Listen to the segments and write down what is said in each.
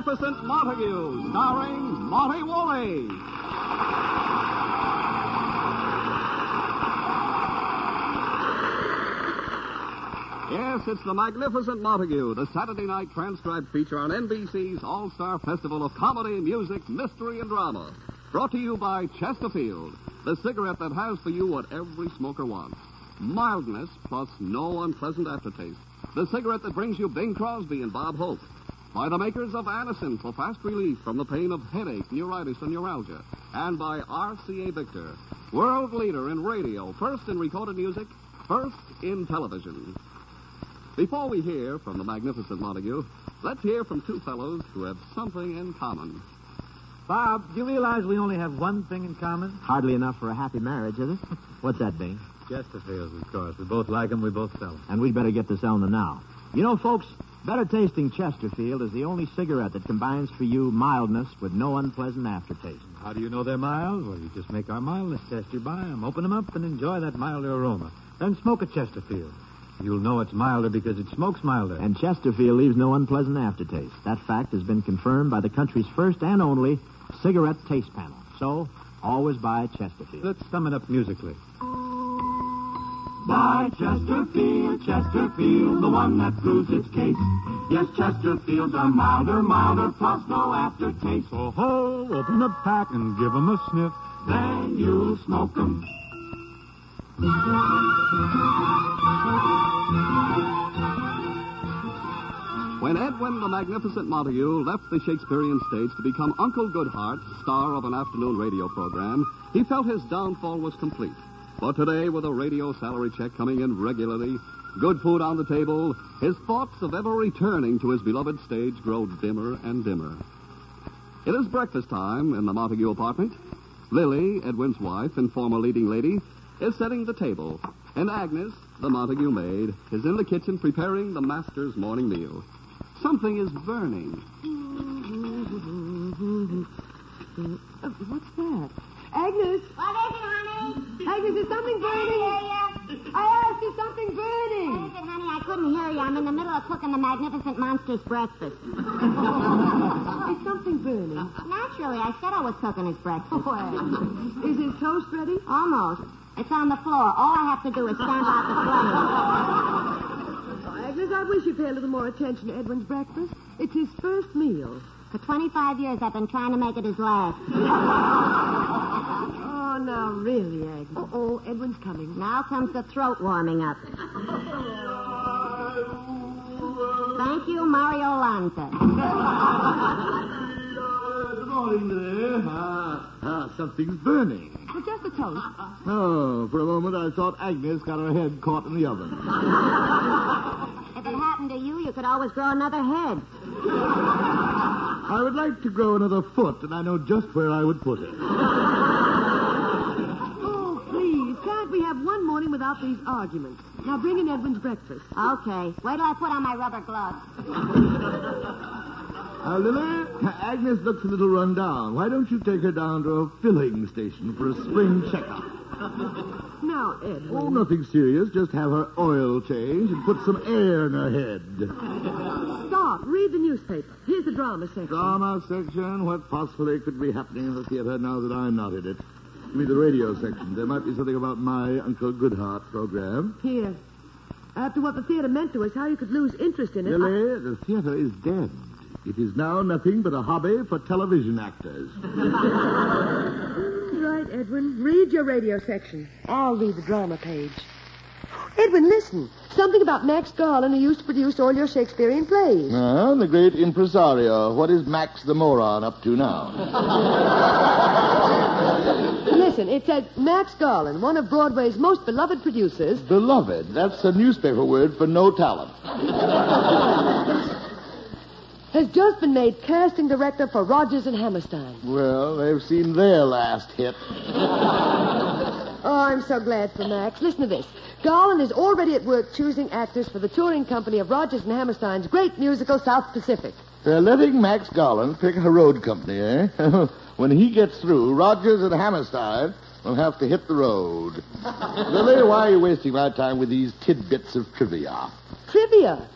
Magnificent Montague, starring Monty Woolley. Yes, it's the Magnificent Montague, the Saturday night transcribed feature on NBC's All-Star Festival of Comedy, Music, Mystery, and Drama. Brought to you by Chesterfield, the cigarette that has for you what every smoker wants. Mildness plus no unpleasant aftertaste. The cigarette that brings you Bing Crosby and Bob Hope. By the makers of Anacin for fast relief from the pain of headache, neuritis, and neuralgia. And by RCA Victor, world leader in radio, first in recorded music, first in television. Before we hear from the Magnificent Montague, let's hear from two fellows who have something in common. Bob, do you realize we only have one thing in common? Hardly enough for a happy marriage, is it? What's that, Bing? Chesterfields, of course. We both like them, we both sell them. And we'd better get to selling them now. You know, folks, better tasting Chesterfield is the only cigarette that combines for you mildness with no unpleasant aftertaste. How do you know they're mild? Well, you just make our mildness test. You buy them, open them up, and enjoy that milder aroma. Then smoke a Chesterfield. You'll know it's milder because it smokes milder. And Chesterfield leaves no unpleasant aftertaste. That fact has been confirmed by the country's first and only cigarette taste panel. So, always buy Chesterfield. Let's sum it up musically. Buy Chesterfield, Chesterfield, the one that proves its case. Yes, Chesterfields are milder, plus no aftertaste. Oh-ho, open the pack and give 'em a sniff. Then you'll smoke 'em. When Edwin the Magnificent Montague left the Shakespearean stage to become Uncle Goodhart, star of an afternoon radio program, he felt his downfall was complete. But today, with a radio salary check coming in regularly, good food on the table, his thoughts of ever returning to his beloved stage grow dimmer and dimmer. It is breakfast time in the Montague apartment. Lily, Edwin's wife and former leading lady, is setting the table, and Agnes, the Montague maid, is in the kitchen preparing the master's morning meal. Something is burning. What's that? Agnes! What is it, honey? Agnes, is something burning? I hear you. I asked, is something burning? What is it, honey? I couldn't hear you. I'm in the middle of cooking the Magnificent Monster's breakfast. Is something burning? Naturally, I said I was cooking his breakfast. Well, is his toast ready? Almost. It's on the floor. All I have to do is stamp out the flame. Agnes, I wish you'd pay a little more attention to Edwin's breakfast. It's his first meal. For 25 years, I've been trying to make it his last. Oh, now, really, Agnes. Oh, Edwin's coming. Now comes the throat warming up. Thank you, Mario Lanza. Good morning there. Something's burning. Well, just a toast. Oh, for a moment I thought Agnes got her head caught in the oven. If it happened to you, you could always grow another head. I would like to grow another foot, and I know just where I would put it. Oh, please, can't we have one morning without these arguments? Now bring in Edwin's breakfast. Okay. Wait till I put on my rubber gloves. Lily, Agnes looks a little run down. Why don't you take her down to a filling station for a spring checkup? Now, Edwin. Oh, nothing serious. Just have her oil changed and put some air in her head. Stop. Read the newspaper. Here's the drama section. Drama section? What possibly could be happening in the theater now that I'm not in it? Give me the radio section. There might be something about my Uncle Goodhart program. Here. After what the theater meant to us, how you could lose interest in it. Lily, the theater is dead. It is now nothing but a hobby for television actors. Right, Edwin. Read your radio section. I'll read the drama page. Edwin, listen. Something about Max Garland, who used to produce all your Shakespearean plays. The great impresario. What is Max the moron up to now? Listen, it says Max Garland, one of Broadway's most beloved producers. Beloved? That's a newspaper word for no talent. Has just been made casting director for Rodgers and Hammerstein. Well, they've seen their last hit. Oh, I'm so glad for Max. Listen to this. Garland is already at work choosing actors for the touring company of Rodgers and Hammerstein's great musical South Pacific. They're letting Max Garland pick a road company, eh? When he gets through, Rodgers and Hammerstein will have to hit the road. Lily, why are you wasting my time with these tidbits of trivia? Trivia?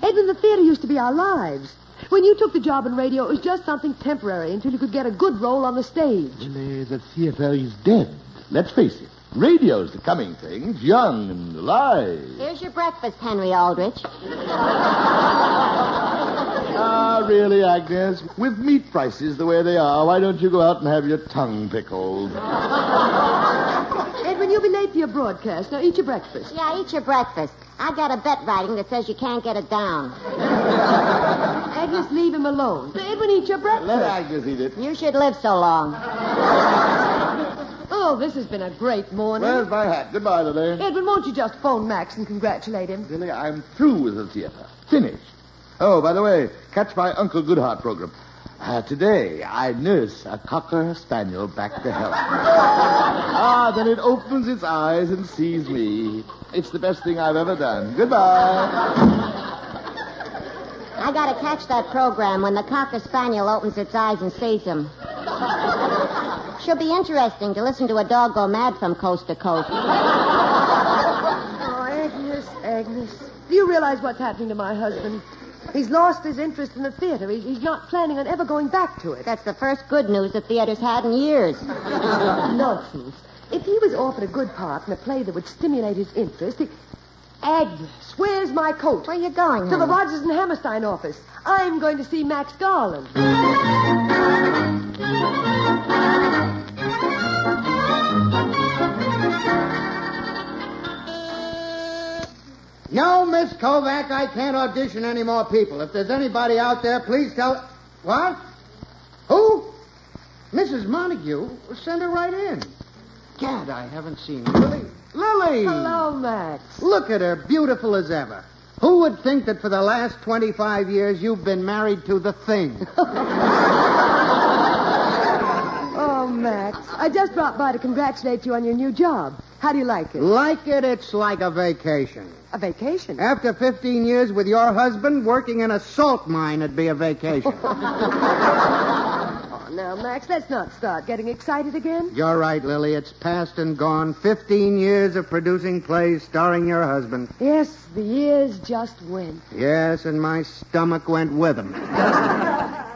Edwin, the theater used to be our lives. When you took the job in radio, it was just something temporary until you could get a good role on the stage. Lily, the theater is dead. Let's face it. Radio's the coming thing. It's young and alive. Here's your breakfast, Henry Aldrich. Ah, really, Agnes? With meat prices the way they are, why don't you go out and have your tongue pickled? Edwin, you'll be late for your broadcast. Now, eat your breakfast. Yeah, eat your breakfast. I got a bet writing that says you can't get it down. Agnes, leave him alone. Edwin, eat your breakfast. Let Agnes eat it. You should live so long. Oh, this has been a great morning. Where's my hat? Goodbye, Lily. Edwin, won't you just phone Max and congratulate him? Lily, I'm through with the theater. Finished. Oh, by the way, catch my Uncle Goodhart program. Today, I nurse a Cocker Spaniel back to health. Then it opens its eyes and sees me. It's the best thing I've ever done. Goodbye. I gotta catch that program when the Cocker Spaniel opens its eyes and sees him. Should be interesting to listen to a dog go mad from coast to coast. Oh, Agnes. Do you realize what's happening to my husband? He's lost his interest in the theater. He's not planning on ever going back to it. That's the first good news the theater's had in years. Nonsense. If he was offered a good part in a play that would stimulate his interest, Agnes, where's my coat? Where are you going, To the honey? Rogers and Hammerstein office. I'm going to see Max Garland. No, Miss Kovac, I can't audition any more people. If there's anybody out there, please tell... What? Who? Mrs. Montague? Send her right in. Gad, I haven't seen Lily. Lily! Hello, Max. Look at her, beautiful as ever. Who would think that for the last 25 years you've been married to the thing? Oh, Max, I just dropped by to congratulate you on your new job. How do you like it? Like it, it's like a vacation. A vacation? After 15 years with your husband, working in a salt mine would be a vacation. Oh, now, Max, let's not start getting excited again. You're right, Lily. It's past and gone. 15 years of producing plays starring your husband. Yes, the years just went. Yes, and my stomach went with them.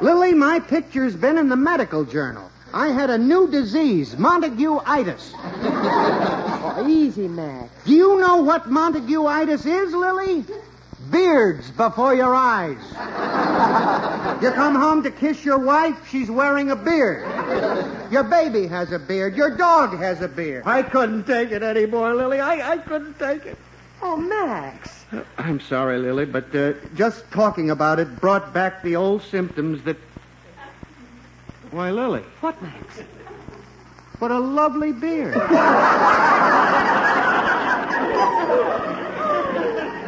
Lily, my picture's been in the medical journal. I had a new disease, Montague-itis. Oh, easy, Max. Do you know what Montague-itis is, Lily? Beards before your eyes. You come home to kiss your wife, she's wearing a beard. Your baby has a beard. Your dog has a beard. I couldn't take it anymore, Lily. I couldn't take it. Oh, Max. I'm sorry, Lily, but just talking about it brought back the old symptoms that... Why, Lily. What, Max? What a lovely beard.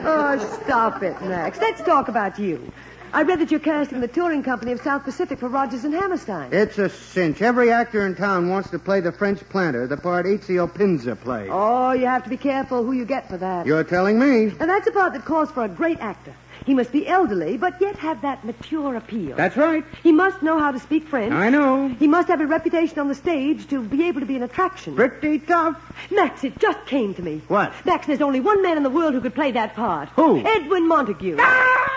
Oh, stop it, Max. Let's talk about you. I read that you're casting the touring company of South Pacific for Rogers and Hammerstein. It's a cinch. Every actor in town wants to play the French planter, the part Ezio Pinza plays. Oh, you have to be careful who you get for that. You're telling me. And that's a part that calls for a great actor. He must be elderly, but yet have that mature appeal. That's right. He must know how to speak French. I know. He must have a reputation on the stage to be able to be an attraction. Pretty tough. Max, it just came to me. What? Max, there's only one man in the world who could play that part. Who? Edwin Montague. Max!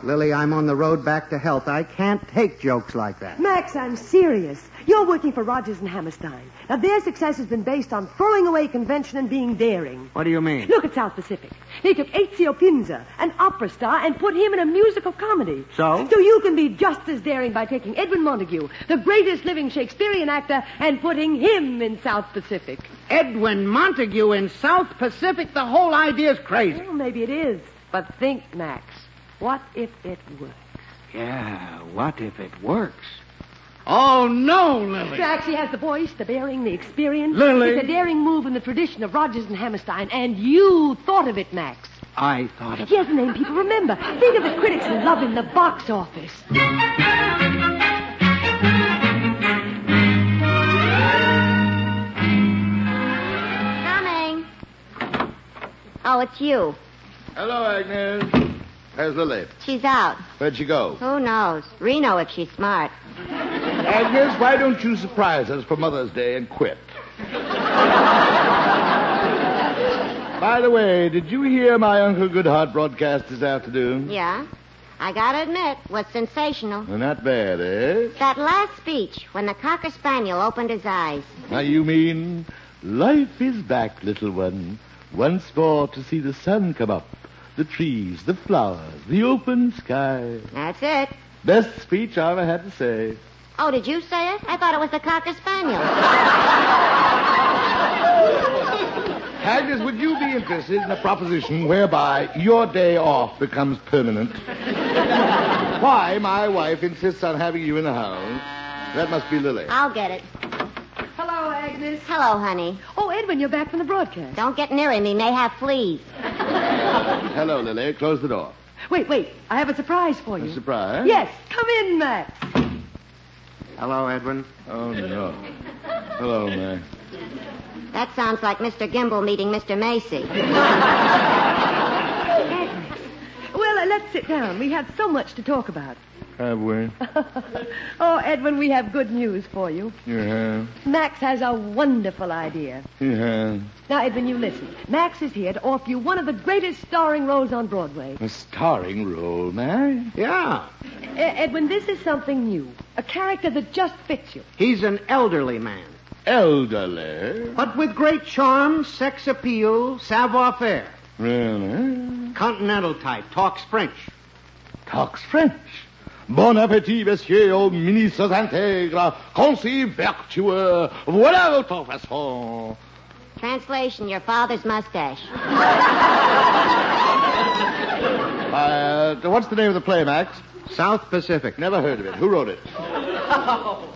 Lily, I'm on the road back to health. I can't take jokes like that. Max, I'm serious. You're working for Rogers and Hammerstein. Now, their success has been based on throwing away convention and being daring. What do you mean? Look at South Pacific. They took Ezio Pinza, an opera star, and put him in a musical comedy. So? So you can be just as daring by taking Edwin Montague, the greatest living Shakespearean actor, and putting him in South Pacific. Edwin Montague in South Pacific? The whole idea's crazy. Well, maybe it is. But think, Max, what if it works? Yeah, what if it works? Oh, no, Lily. Max, he has the voice, the bearing, the experience. Lily. It's a daring move in the tradition of Rogers and Hammerstein, and you thought of it, Max. I thought of He has a name people remember. Think of the critics who love him, the box office. Coming. Oh, it's you. Hello, Agnes. Where's Lily? She's out. Where'd she go? Who knows? Reno, if she's smart. Agnes, why don't you surprise us for Mother's Day and quit? By the way, did you hear my Uncle Goodhart broadcast this afternoon? Yeah. I gotta admit, was sensational. Well, not bad, eh? That last speech, when the Cocker Spaniel opened his eyes. Now, you mean, life is back, little one. Once more to see the sun come up, the trees, the flowers, the open sky. That's it. Best speech I ever had to say. Oh, did you say it? I thought it was the Cocker Spaniel. Agnes, would you be interested in a proposition whereby your day off becomes permanent? Why my wife insists on having you in the house? That must be Lily. I'll get it. Hello, Agnes. Hello, honey. Oh, Edwin, you're back from the broadcast. Don't get near him. He may have fleas. Hello, Lily. Close the door. Wait. I have a surprise for you. A surprise? Yes. Come in, Max. Hello, Edwin. Oh, no. Hello, Max. That sounds like Mr. Gimble meeting Mr. Macy. Well, let's sit down. We have so much to talk about. Have we? Oh, Edwin, we have good news for you. You have? Max has a wonderful idea. You have. Now, Edwin, you listen. Max is here to offer you one of the greatest starring roles on Broadway. A starring role, Max? Yeah. Edwin, this is something new. A character that just fits you. He's an elderly man, Elderly? but with great charm, sex appeal, savoir-faire. Really? Continental type, talks French. Talks French. Bon appétit, messieurs, aux ministres intègres, concis vertueux, voilà votre façon. Translation, your father's mustache. What's the name of the play, Max? South Pacific. Never heard of it. Who wrote it?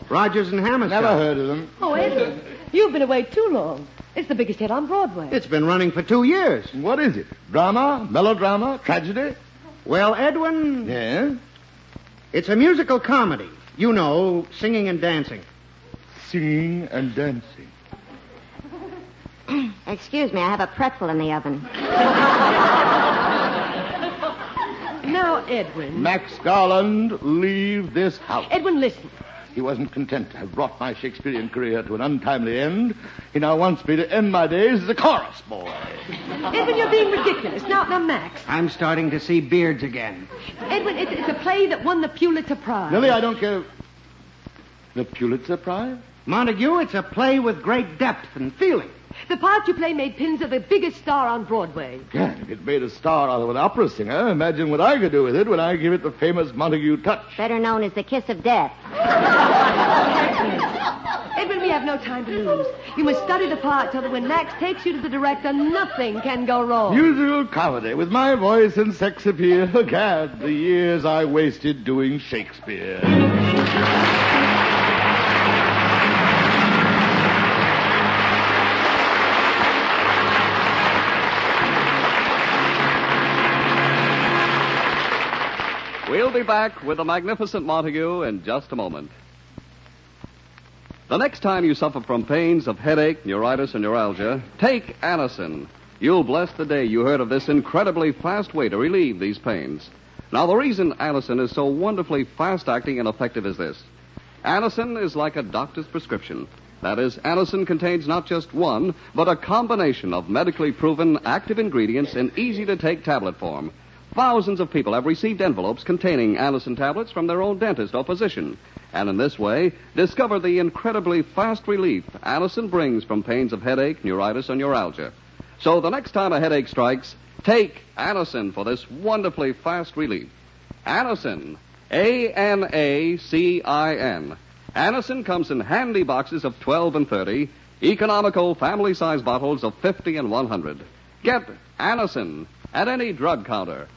Rogers and Hammerstein. Never heard of them. Oh, Edwin, you've been away too long. It's the biggest hit on Broadway. It's been running for 2 years. What is it? Drama? Melodrama? Tragedy? Well, Edwin, Yeah? it's a musical comedy. You know, singing and dancing. Singing and dancing. Excuse me, I have a pretzel in the oven. Now, Edwin. Max Garland, leave this house. Edwin, listen. He wasn't content to have brought my Shakespearean career to an untimely end. He now wants me to end my days as a chorus boy. Edwin, you're being ridiculous. Now, Max. I'm starting to see beards again. Edwin, it's a play that won the Pulitzer Prize. Lily, I don't care. The Pulitzer Prize? Montague, it's a play with great depth and feeling. The part you play made Pinzer the biggest star on Broadway. God, if it made a star out of an opera singer, imagine what I could do with it when I give it the famous Montague touch. Better known as the kiss of death. Edwin, we have no time to lose. You must study the part so that when Max takes you to the director, nothing can go wrong. Musical comedy with my voice and sex appeal. God, the years I wasted doing Shakespeare. We'll be back with the magnificent Montague in just a moment. The next time you suffer from pains of headache, neuritis, and neuralgia, take Anacin. You'll bless the day you heard of this incredibly fast way to relieve these pains. Now, the reason Anacin is so wonderfully fast-acting and effective is this. Anacin is like a doctor's prescription. That is, Anacin contains not just one, but a combination of medically proven active ingredients in easy-to-take tablet form. Thousands of people have received envelopes containing Anacin tablets from their own dentist or physician, and in this way, discover the incredibly fast relief Anacin brings from pains of headache, neuritis, and neuralgia. So the next time a headache strikes, take Anacin for this wonderfully fast relief. Anacin, A-N-A-C-I-N. Anacin comes in handy boxes of 12 and 30, economical family-size bottles of 50 and 100. Get Anacin at any drug counter.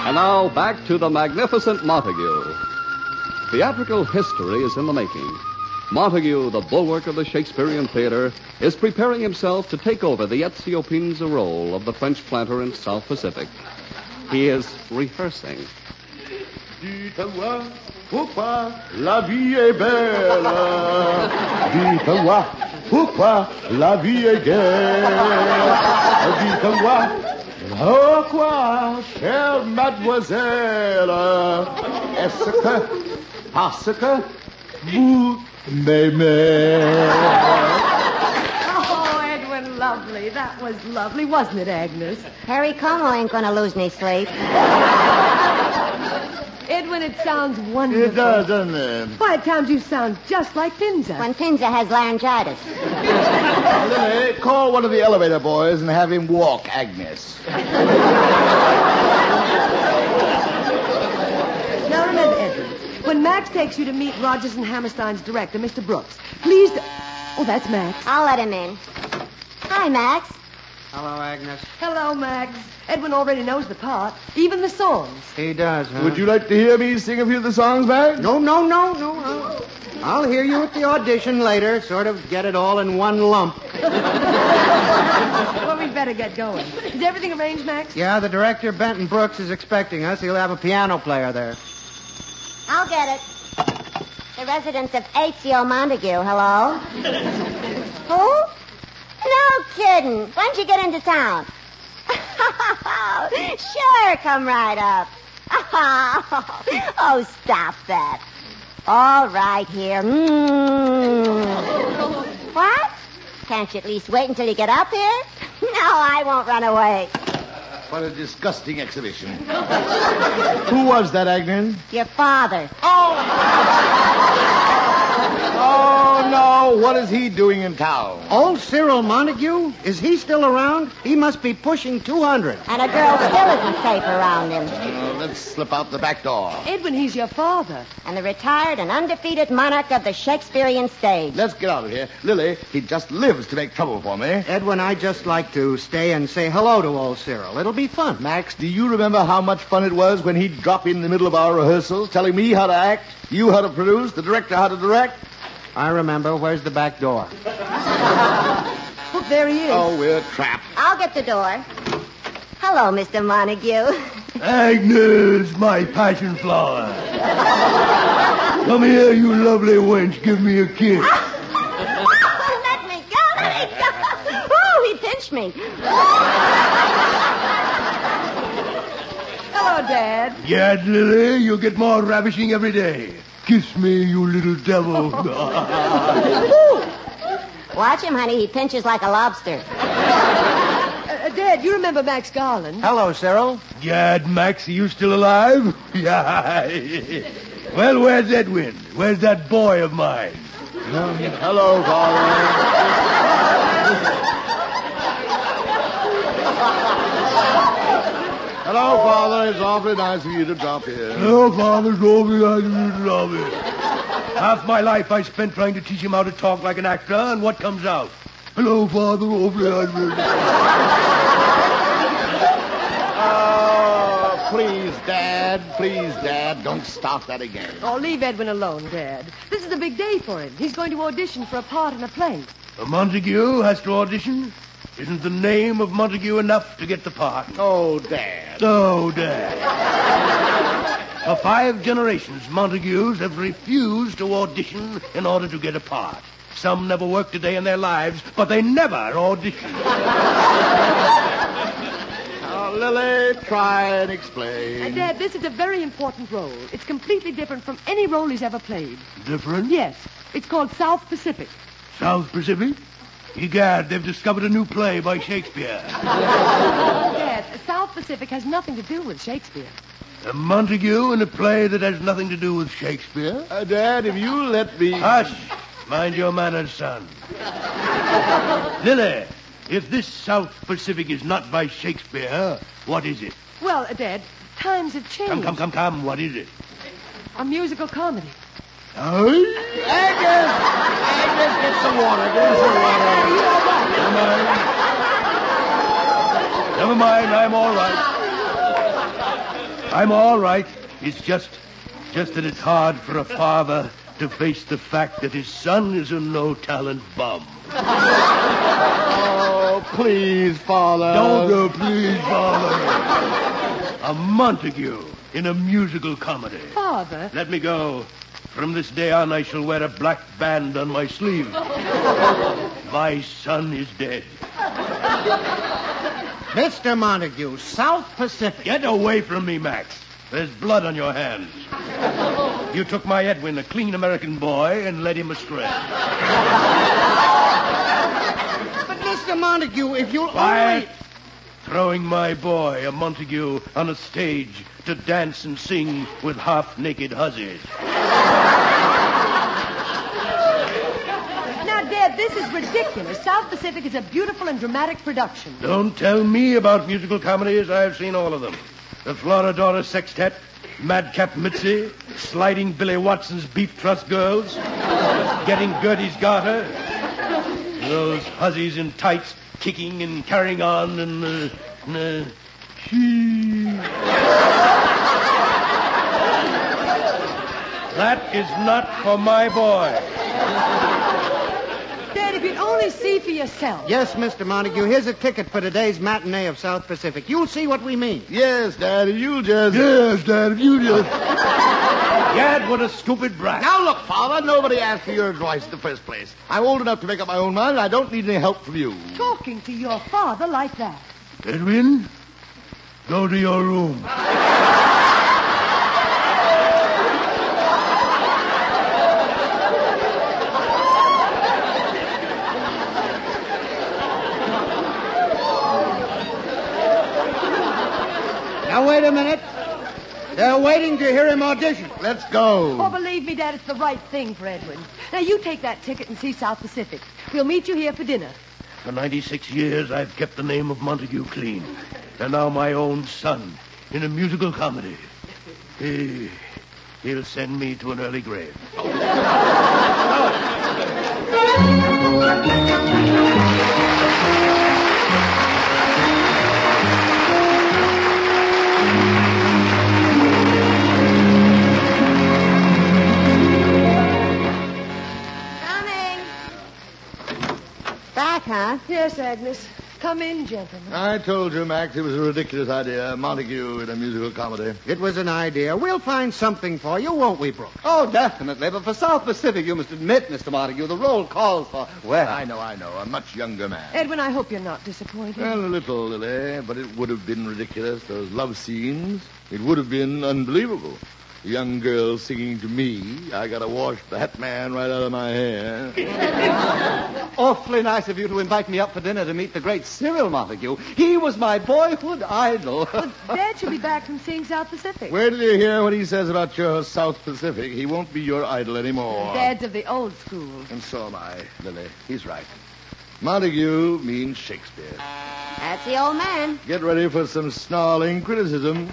And now, back to the magnificent Montague. Theatrical history is in the making. Montague, the bulwark of the Shakespearean theater, is preparing himself to take over the Ezio Pinza role of the French planter in South Pacific. He is rehearsing. Dites-moi, pourquoi la vie est belle? Dites-moi, pourquoi la vie est gaie? Dites-moi, pourquoi, chère mademoiselle, est-ce que, parce que vous Baby. Oh, Edwin, lovely. That was lovely, wasn't it, Agnes? Harry Como ain't gonna lose any sleep. Edwin, it sounds wonderful. It does, doesn't it? Why, at times you sound just like Pinza. When Pinza has laryngitis. Lily, call one of the elevator boys and have him walk Agnes. Now remember, Edwin, when Max takes you to meet Rogers and Hammerstein's director, Mr. Brooks, please... Oh, that's Max. I'll let him in. Hi, Max. Hello, Agnes. Hello, Max. Edwin already knows the part, even the songs. He does, huh? Would you like to hear me sing a few of the songs, Max? No. I'll hear you at the audition later. Sort of get it all in one lump. Well, we'd better get going. Is everything arranged, Max? Yeah, the director, Benton Brooks, is expecting us. He'll have a piano player there. I'll get it. The residence of Ezio Montague. Hello? Who? No kidding. When'd you get into town? Sure, come right up. Oh, stop that. All right, here. What? Can't you at least wait until you get up here? No, I won't run away. What a disgusting exhibition. Who was that, Agnes? Your father. Oh, no. What is he doing in town? Old Cyril Montague? Is he still around? He must be pushing 200. And a girl still isn't safe around him. Let's slip out the back door. Edwin, he's your father. And the retired and undefeated monarch of the Shakespearean stage. Let's get out of here. Lily, he just lives to make trouble for me. Edwin, I'd just like to stay and say hello to old Cyril. It'll be fun. Max, do you remember how much fun it was when he'd drop in the middle of our rehearsals, telling me how to act, you how to produce, the director how to direct? I remember. Where's the back door? Look, there he is. Oh, we're trapped. I'll get the door. Hello, Mr. Montague. Agnes, my passion flower. Come here, you lovely wench. Give me a kiss. Let me go. Oh, he pinched me. Hello, Dad. Gad, Lily, you get more ravishing every day. Kiss me, you little devil. Watch him, honey. He pinches like a lobster. Dad, you remember Max Garland? Hello, Cyril. Gad, Max, are you still alive? Yeah. Well, where's Edwin? Where's that boy of mine? Hello, Father. Hello, Father. It's awfully nice of you to drop in. No, Father, don't be like you love it. Half my life I spent trying to teach him how to talk like an actor, and what comes out? Hello, Father, awfully nice. Oh, please, Dad, don't start that again. Oh, leave Edwin alone, Dad. This is a big day for him. He's going to audition for a part in a play. A Montague has to audition? Isn't the name of Montague enough to get the part? Oh, Dad. Oh, Dad. For 5 generations, Montagues have refused to audition in order to get a part. Some never worked a day in their lives, but they never auditioned. Now, Lily, try and explain. Dad, this is a very important role. It's completely different from any role he's ever played. Different? Yes. It's called South Pacific. South Pacific? Egad, they've discovered a new play by Shakespeare. Dad, South Pacific has nothing to do with Shakespeare. A Montague in a play that has nothing to do with Shakespeare? Dad, if you let me... Hush! Mind your manners, son. Lily, if this South Pacific is not by Shakespeare, what is it? Well, Dad, times have changed. Come. What is it? A musical comedy. Agnes, get some water. Never mind, I'm all right. It's just that it's hard for a father to face the fact that his son is a no-talent bum. Oh, please, Father. Don't go, please, Father. A Montague in a musical comedy. Father? Let me go. From this day on, I shall wear a black band on my sleeve. My son is dead. Mr. Montague, South Pacific. Get away from me, Max. There's blood on your hands. You took my Edwin, a clean American boy, and led him astray. But, Mr. Montague, if you'll Quiet. only... Throwing my boy, a Montague, on a stage to dance and sing with half-naked hussies. Now, Dad, this is ridiculous. South Pacific is a beautiful and dramatic production. Don't tell me about musical comedies. I've seen all of them. The Florodora Sextet, Madcap Mitzi, Sliding Billy Watson's Beef Trust Girls, Getting Gertie's Garter, those hussies in tights kicking and carrying on and... That is not for my boy. Dad, if you'd only see for yourself. Yes, Mr. Montague, here's a ticket for today's matinee of South Pacific. You'll see what we mean. Yes, Dad, if you just... Gad, what a stupid brat. Now, look, Father, nobody asked for your advice in the first place. I'm old enough to make up my own mind, and I don't need any help from you. Talking to your father like that. Edwin, go to your room. Now, wait a minute. They're waiting to hear him audition. Let's go. Oh, believe me, Dad, it's the right thing for Edwin. Now, you take that ticket and see South Pacific. We'll meet you here for dinner. For 96 years, I've kept the name of Montague clean. And now my own son in a musical comedy. He'll send me to an early grave. Back, huh? Yes, Agnes. Come in, gentlemen. I told you, Max, it was a ridiculous idea. Montague in a musical comedy. It was an idea. We'll find something for you, won't we, Brooks? Oh, definitely. But for South Pacific, you must admit, Mr. Montague, the role calls for... Well, I know. A much younger man. Edwin, I hope you're not disappointed. Well, a little, Lily, but it would have been ridiculous. Those love scenes. It would have been unbelievable. A young girl singing to me. I gotta wash that man right out of my hair. Awfully nice of you to invite me up for dinner to meet the great Cyril Montague. He was my boyhood idol. Well, Dad should be back from seeing South Pacific. Wait till you hear what he says about your South Pacific. He won't be your idol anymore. Dad's of the old school. And so am I, Lily. He's right. Montague means Shakespeare. That's the old man. Get ready for some snarling criticism.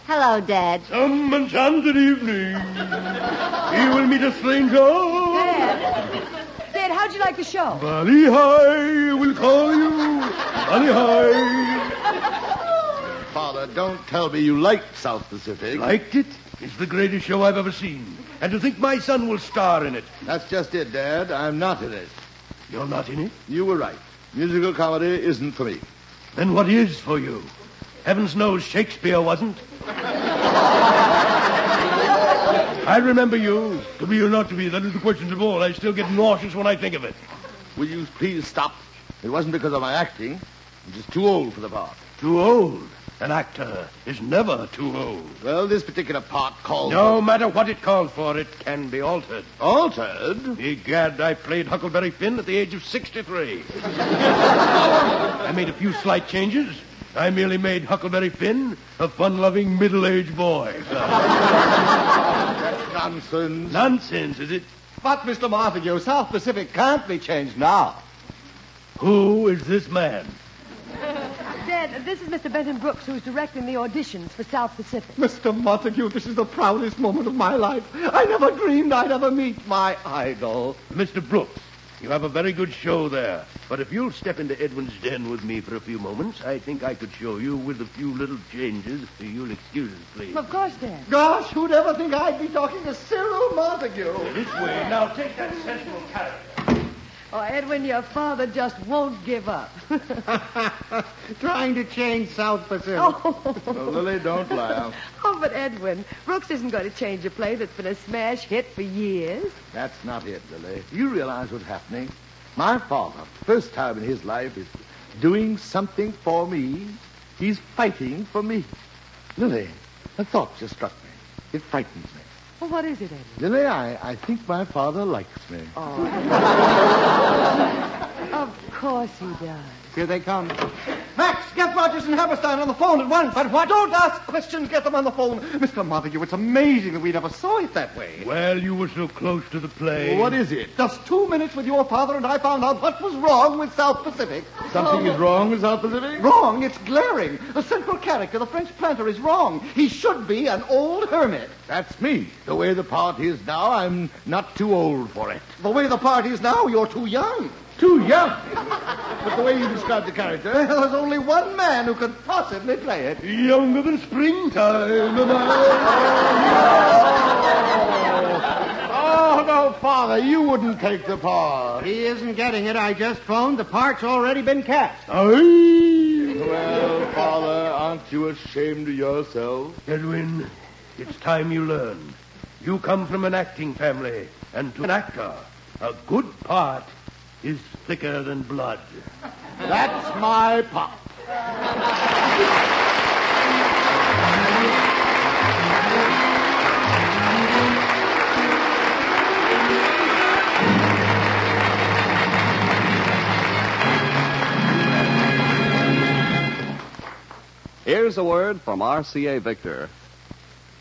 Hello, Dad. Some enchanted evening. You will meet a stranger. Dad, how'd you like the show? Valley High will call you. Valley High. Father, don't tell me you liked South Pacific. Liked it? It's the greatest show I've ever seen. And to think my son will star in it. That's just it, Dad. I'm not in it. You're not in it? You were right. Musical comedy isn't for me. Then what is for you? Heavens knows Shakespeare wasn't. I remember you. To be or not to be, that is the question of all. I still get nauseous when I think of it. Will you please stop? It wasn't because of my acting. I'm just too old for the part. Too old? An actor is never too old. Well, this particular part calls No matter what it calls for, it can be altered. Altered? Egad, I played Huckleberry Finn at the age of 63. I made a few slight changes. I merely made Huckleberry Finn a fun-loving middle-aged boy. That's nonsense. Nonsense, is it? But, Mr. Montague, South Pacific can't be changed now. Who is this man? Dad, this is Mr. Benton Brooks, who's directing the auditions for South Pacific. Mr. Montague, this is the proudest moment of my life. I never dreamed I'd ever meet my idol. Mr. Brooks, you have a very good show there. But if you'll step into Edwin's den with me for a few moments, I think I could show you with a few little changes. You'll excuse us, please. Of course, Dad. Gosh, who'd ever think I'd be talking to Cyril Montague? This way. Now take that sensible character. Oh, Edwin, your father just won't give up. Trying to change South Pacific. Oh. Lily, don't laugh. Oh, but Edwin, Brooks isn't going to change a play that's been a smash hit for years. That's not it, Lily. You realize what's happening? My father, first time in his life, is doing something for me. He's fighting for me. Lily, a thought just struck me. It frightens me. Well, what is it, Eddie? Lily, I think my father likes me. Oh. Of course he does. Here they come. Max, get Rogers and Hammerstein on the phone at once. But what? Don't ask questions. Get them on the phone. Mr. Montague, it's amazing that we never saw it that way. Well, you were so close to the play. What is it? Just 2 minutes with your father and I found out what was wrong with South Pacific. Something is wrong with South Pacific? Wrong? It's glaring. The central character, the French planter, is wrong. He should be an old hermit. That's me. The way the part is now, I'm not too old for it. The way the part is now, you're too young. Too young? But the way you describe the character... Well, there's only one man who could possibly play it. Younger than springtime. Oh, no, Father, you wouldn't take the part. He isn't getting it. I just phoned. The part's already been cast. Well, Father, aren't you ashamed of yourself? Edwin, it's time you learned. You come from an acting family, and to an actor, a good part is thicker than blood. That's my pop. Here's a word from RCA Victor.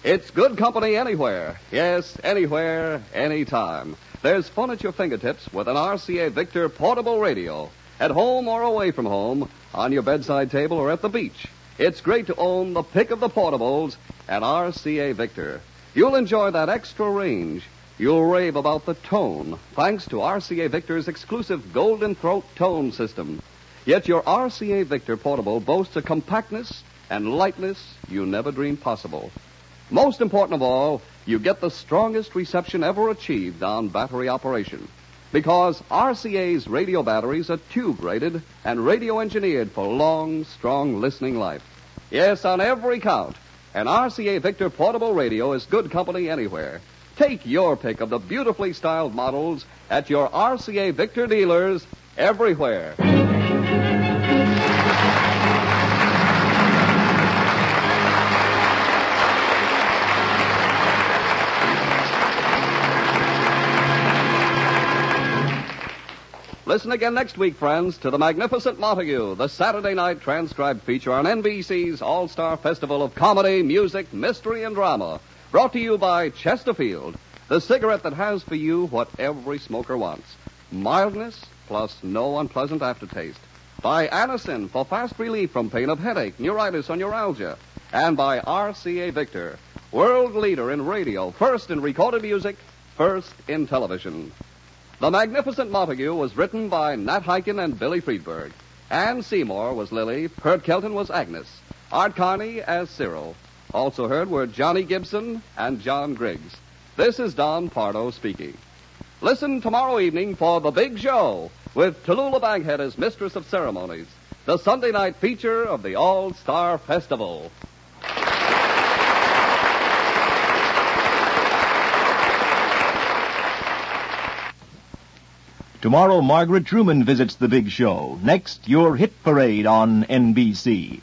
It's good company anywhere. Yes, anywhere, anytime. There's fun at your fingertips with an RCA Victor portable radio. At home or away from home, on your bedside table or at the beach. It's great to own the pick of the portables at RCA Victor. You'll enjoy that extra range. You'll rave about the tone, thanks to RCA Victor's exclusive Golden Throat tone system. Yet your RCA Victor portable boasts a compactness and lightness you never dreamed possible. Most important of all, you get the strongest reception ever achieved on battery operation. Because RCA's radio batteries are tube-rated and radio-engineered for long, strong listening life. Yes, on every count, an RCA Victor portable radio is good company anywhere. Take your pick of the beautifully styled models at your RCA Victor dealers everywhere. Listen again next week, friends, to The Magnificent Montague, the Saturday night transcribed feature on NBC's All-Star Festival of Comedy, Music, Mystery, and Drama. Brought to you by Chesterfield, the cigarette that has for you what every smoker wants. Mildness plus no unpleasant aftertaste. By Anacin for fast relief from pain of headache, neuritis, or neuralgia. And by RCA Victor, world leader in radio, first in recorded music, first in television. The Magnificent Montague was written by Nat Hiken and Billy Friedberg. Ann Seymour was Lily. Kurt Kelton was Agnes. Art Carney as Cyril. Also heard were Johnny Gibson and John Griggs. This is Don Pardo speaking. Listen tomorrow evening for The Big Show with Tallulah Bankhead as Mistress of Ceremonies, the Sunday night feature of the All-Star Festival. Tomorrow, Margaret Truman visits The Big Show. Next, your hit parade on NBC.